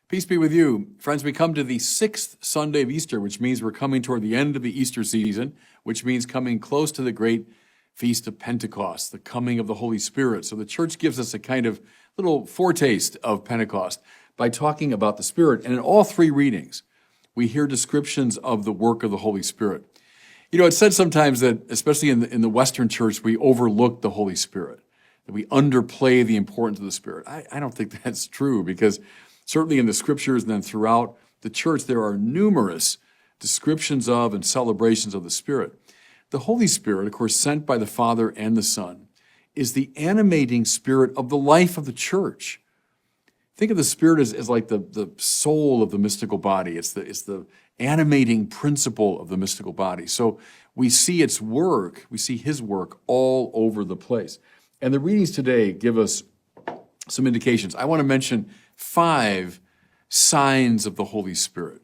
Peace be with you. Friends, we come to the sixth Sunday of Easter, which means we're coming toward the end of the Easter season, which means coming close to the great feast of Pentecost, the coming of the Holy Spirit. So the church gives us a kind of little foretaste of Pentecost by talking about the Spirit. And in all three readings, we hear descriptions of the work of the Holy Spirit. You know, it's said sometimes that, especially in the Western church, we overlook the Holy Spirit, that we underplay the importance of the Spirit. I don't think that's true, because certainly in the scriptures and then throughout the church, there are numerous descriptions of and celebrations of the Spirit. The Holy Spirit, of course, sent by the Father and the Son, is the animating spirit of the life of the church. Think of the Spirit as like the soul of the mystical body. It's the animating principle of the mystical body. So we see its work, we see His work all over the place. And the readings today give us some indications. I want to mention 5 signs of the Holy Spirit.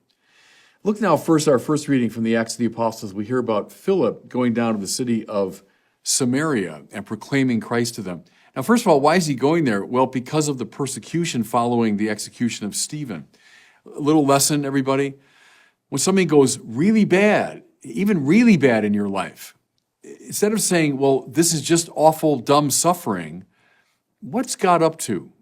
Look now first, our first reading from the Acts of the Apostles. We hear about Philip going down to the city of Samaria and proclaiming Christ to them. Now, first of all, why is he going there? Well, because of the persecution following the execution of Stephen. A little lesson, everybody. When something goes really bad, even really bad in your life, instead of saying, well, this is just awful, dumb suffering, what's God up to?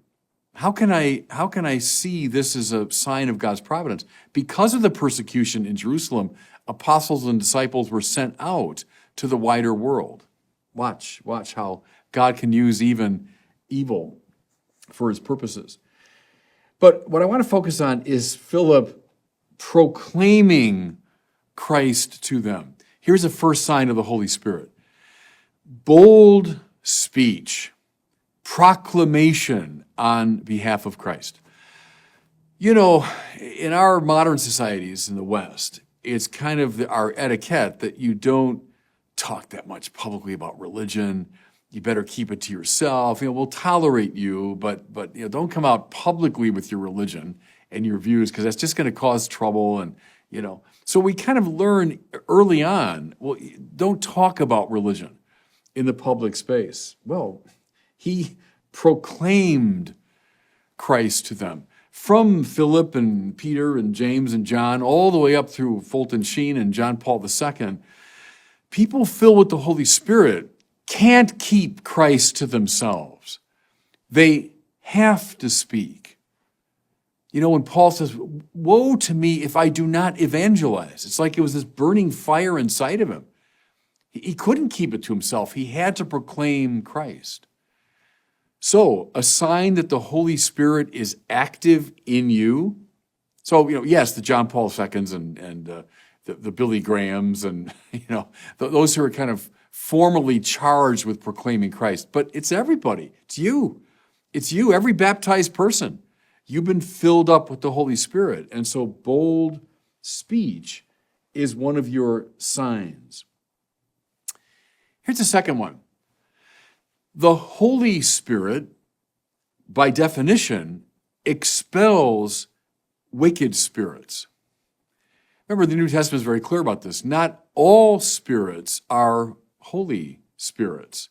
How can I see this as a sign of God's providence? Because of the persecution in Jerusalem, apostles and disciples were sent out to the wider world. Watch how God can use even evil for His purposes. But what I want to focus on is Philip proclaiming Christ to them. Here's a first sign of the Holy Spirit. Bold speech. Proclamation on behalf of Christ. You know, in our modern societies in the West, it's kind of our etiquette that you don't talk that much publicly about religion. You better keep it to yourself. You know, we'll tolerate you, but you know, don't come out publicly with your religion and your views, because that's just going to cause trouble. And you know, so we kind of learn early on, well, don't talk about religion in the public space. Well, he proclaimed Christ to them. From Philip and Peter and James and John, all the way up through Fulton Sheen and John Paul II, people filled with the Holy Spirit can't keep Christ to themselves. They have to speak. You know, when Paul says, woe to me if I do not evangelize, it's like it was this burning fire inside of him. He couldn't keep it to himself. He had to proclaim Christ. So, a sign that the Holy Spirit is active in you. So, you know, yes, the John Paul IIs and the Billy Grahams and, you know, those who are kind of formally charged with proclaiming Christ. But it's everybody. It's you. It's you, every baptized person. You've been filled up with the Holy Spirit. And so bold speech is one of your signs. Here's the second one. The Holy Spirit, by definition, expels wicked spirits. Remember, the New Testament is very clear about this. Not all spirits are holy spirits.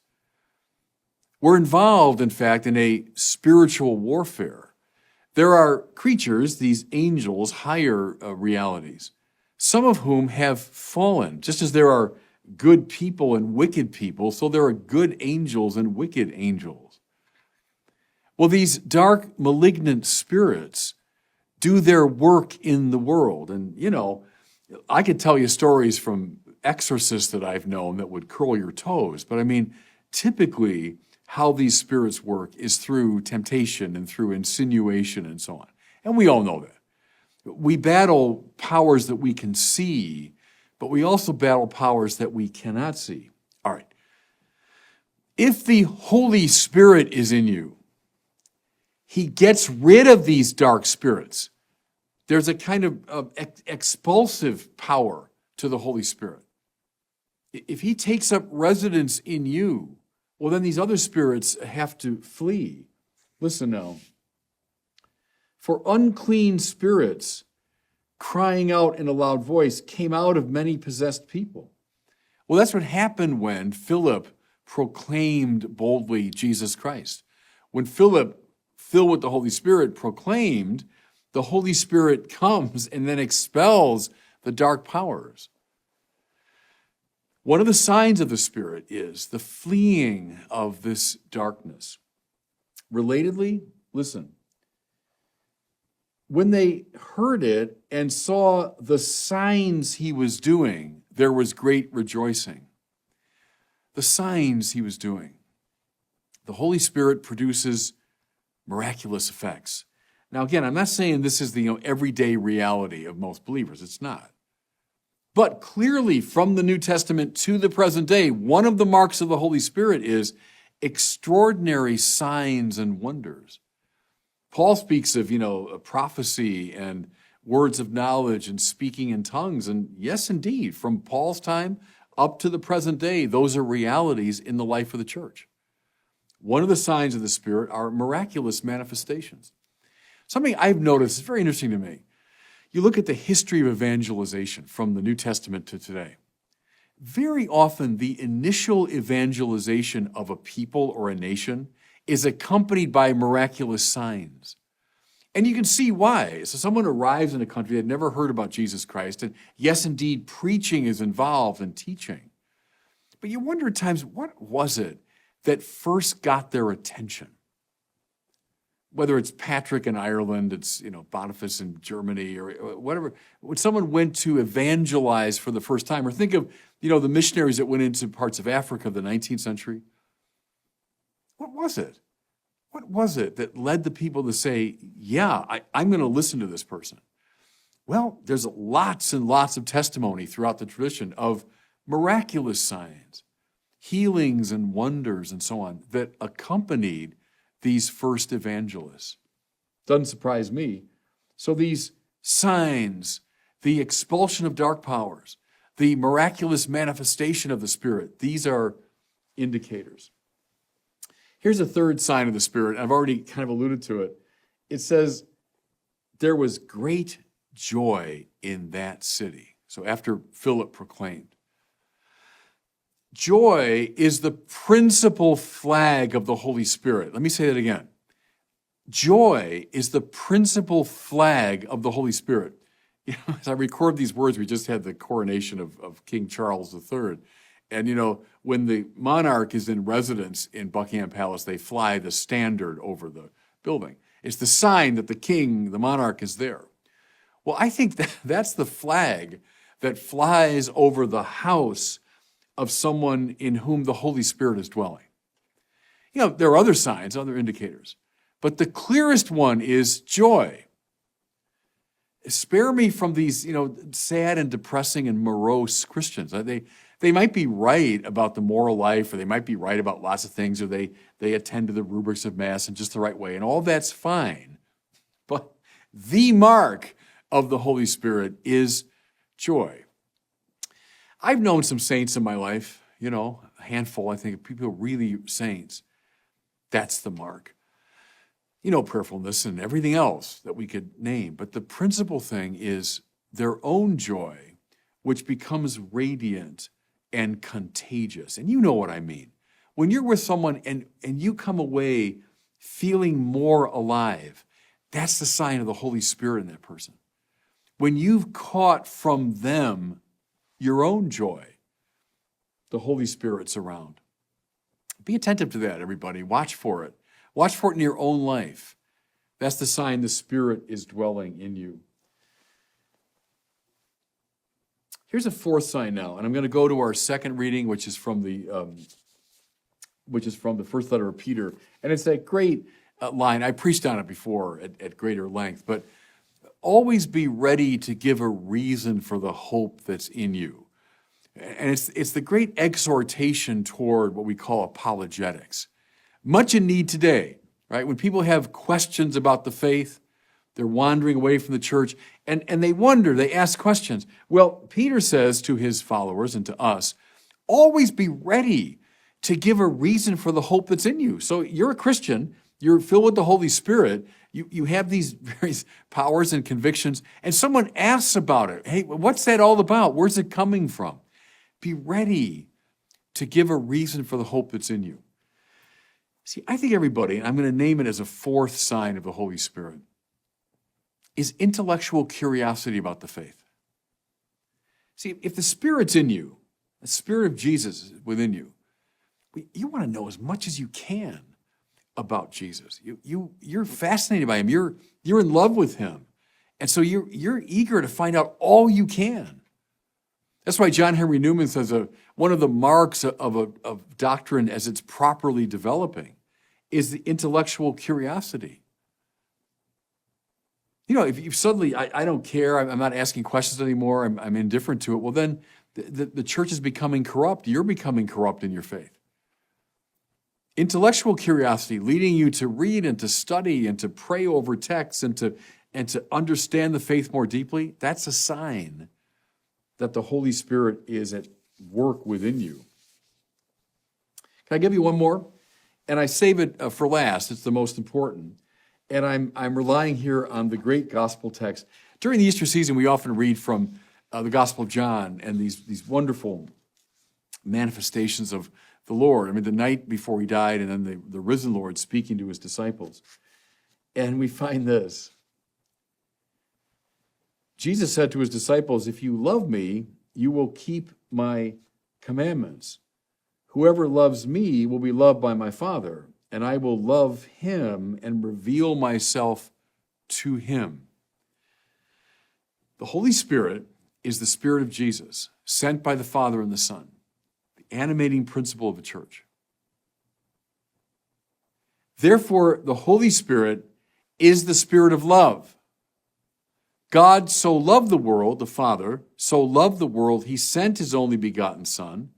We're involved, in fact, in a spiritual warfare. There are creatures, these angels, higher realities, some of whom have fallen, just as there are good people and wicked people, so there are good angels and wicked angels. Well, these dark, malignant spirits do their work in the world. And, you know, I could tell you stories from exorcists that I've known that would curl your toes. But I mean, typically, how these spirits work is through temptation and through insinuation and so on. And we all know that. We battle powers that we can see, but we also battle powers that we cannot see. All right. If the Holy Spirit is in you, He gets rid of these dark spirits. There's a kind of expulsive power to the Holy Spirit. If He takes up residence in you, well, then these other spirits have to flee. Listen now. For unclean spirits, crying out in a loud voice, came out of many possessed people. Well, that's what happened when Philip proclaimed boldly Jesus Christ. When Philip, filled with the Holy Spirit, proclaimed, The Holy Spirit comes and then expels the dark powers. One of the signs of the Spirit is the fleeing of this darkness. Relatedly, listen, when they heard it and saw the signs he was doing, there was great rejoicing. The signs he was doing. The Holy Spirit produces miraculous effects. Now, again, I'm not saying this is the everyday reality of most believers. It's not. But clearly, from the New Testament to the present day, one of the marks of the Holy Spirit is extraordinary signs and wonders. Paul speaks of, prophecy and words of knowledge and speaking in tongues. And yes, indeed, from Paul's time up to the present day, those are realities in the life of the church. One of the signs of the Spirit are miraculous manifestations. Something I've noticed is very interesting to me. You look at the history of evangelization from the New Testament to today. Very often, the initial evangelization of a people or a nation is accompanied by miraculous signs. And you can see why. So someone arrives in a country that never heard about Jesus Christ, and yes, indeed, preaching is involved in teaching. But you wonder at times, what was it that first got their attention? Whether it's Patrick in Ireland, it's Boniface in Germany, or whatever. When someone went to evangelize for the first time, or think of the missionaries that went into parts of Africa of the 19th century. What was it? What was it that led the people to say, yeah, I'm going to listen to this person? Well, there's lots and lots of testimony throughout the tradition of miraculous signs, healings and wonders and so on that accompanied these first evangelists. Doesn't surprise me. So these signs, the expulsion of dark powers, the miraculous manifestation of the Spirit, these are indicators. Here's a third sign of the Spirit. I've already kind of alluded to it. It says, there was great joy in that city. So after Philip proclaimed. Joy is the principal flag of the Holy Spirit. Let me say that again. Joy is the principal flag of the Holy Spirit. As I record these words, we just had the coronation of King Charles III. And, when the monarch is in residence in Buckingham Palace, they fly the standard over the building. It's the sign that the monarch is there. Well, I think that's the flag that flies over the house of someone in whom the Holy Spirit is dwelling. There are other signs, other indicators, but the clearest one is joy. Spare me from these, sad and depressing and morose Christians. They might be right about the moral life, or they might be right about lots of things, or they attend to the rubrics of Mass in just the right way, and all that's fine. But the mark of the Holy Spirit is joy. I've known some saints in my life, a handful, I think, of people really saints. That's the mark. Prayerfulness and everything else that we could name. But the principal thing is their own joy, which becomes radiant and contagious. And you know what I mean. When you're with someone and you come away feeling more alive, that's the sign of the Holy Spirit in that person. When you've caught from them your own joy, the Holy Spirit's around. Be attentive to that, everybody. Watch for it. Watch for it in your own life. That's the sign the Spirit is dwelling in you. Here's a fourth sign now, and I'm going to go to our second reading, which is from the first letter of Peter, and it's that great line. I preached on it before at greater length, but always be ready to give a reason for the hope that's in you. And it's the great exhortation toward what we call apologetics. Much in need today, right? When people have questions about the faith, they're wandering away from the church, and they wonder, they ask questions. Well, Peter says to his followers and to us, always be ready to give a reason for the hope that's in you. So you're a Christian, you're filled with the Holy Spirit, you have these various powers and convictions, and someone asks about it. Hey, what's that all about? Where's it coming from? Be ready to give a reason for the hope that's in you. See, I think everybody, and I'm going to name it as a fourth sign of the Holy Spirit, is intellectual curiosity about the faith. See, if the Spirit's in you, the Spirit of Jesus is within you, you want to know as much as you can about Jesus. You're fascinated by him. You're in love with him. And so you're eager to find out all you can. That's why John Henry Newman says one of the marks of doctrine as it's properly developing is the intellectual curiosity. You know, if you suddenly, I don't care, I'm not asking questions anymore, I'm indifferent to it, well then the church is becoming corrupt. You're becoming corrupt in your faith. Intellectual curiosity, leading you to read and to study and to pray over texts and to understand the faith more deeply, that's a sign that the Holy Spirit is at work within you. Can I give you one more? And I save it for last. It's the most important. And I'm relying here on the great gospel text. During the Easter season, we often read from the Gospel of John and these wonderful manifestations of the Lord. I mean, the night before he died, and then the risen Lord speaking to his disciples. And we find this. Jesus said to his disciples, "If you love me, you will keep my commandments. Whoever loves me will be loved by my Father, and I will love him and reveal myself to him." The Holy Spirit is the Spirit of Jesus, sent by the Father and the Son, the animating principle of the church. Therefore, the Holy Spirit is the Spirit of love. God so loved the world, the Father, so loved the world, he sent his only begotten Son,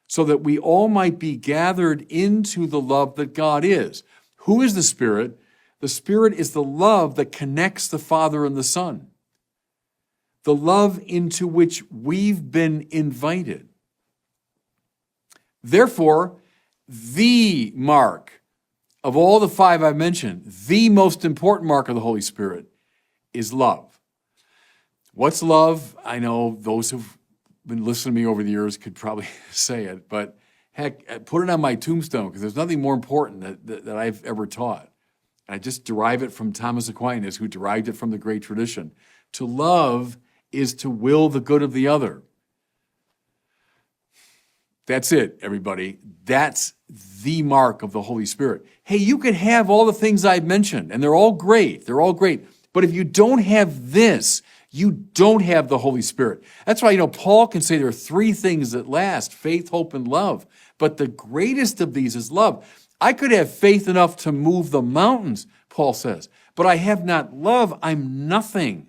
so that we all might be gathered into the love that God is. Who is the Spirit? The Spirit is the love that connects the Father and the Son, the love into which we've been invited. Therefore, the mark of all the five I've mentioned, the most important mark of the Holy Spirit is love. What's love? I know those who've been listening to me over the years could probably say it, but heck, put it on my tombstone, because there's nothing more important that I've ever taught. I just derive it from Thomas Aquinas, who derived it from the great tradition. To love is to will the good of the other. That's it, everybody. That's the mark of the Holy Spirit. Hey, you could have all the things I've mentioned, and they're all great. They're all great. But if you don't have this, you don't have the Holy Spirit. That's why, Paul can say there are three things that last: faith, hope, and love. But the greatest of these is love. I could have faith enough to move the mountains, Paul says, but I have not love, I'm nothing.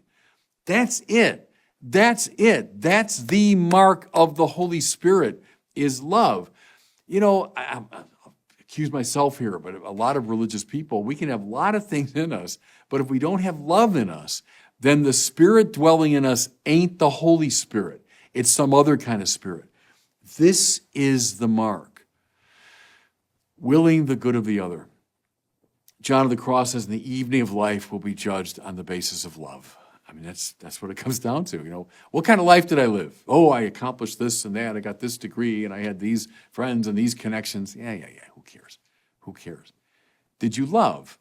That's it. That's it. That's the mark of the Holy Spirit, is love. I accuse myself here, but a lot of religious people, we can have a lot of things in us, but if we don't have love in us, then the Spirit dwelling in us ain't the Holy Spirit. It's some other kind of spirit. This is the mark. Willing the good of the other. John of the Cross says, in the evening of life will be judged on the basis of love. I mean, that's what it comes down to. What kind of life did I live? Oh, I accomplished this and that. I got this degree and I had these friends and these connections. Yeah. Who cares? Who cares? Did you love?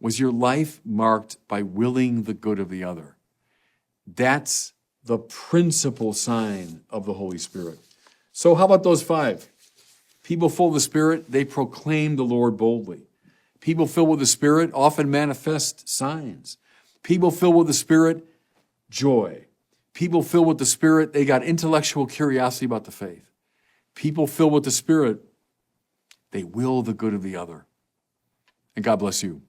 Was your life marked by willing the good of the other? That's the principal sign of the Holy Spirit. So how about those five? People full of the Spirit, they proclaim the Lord boldly. People filled with the Spirit often manifest signs. People filled with the Spirit, joy. People filled with the Spirit, they got intellectual curiosity about the faith. People filled with the Spirit, they will the good of the other. And God bless you.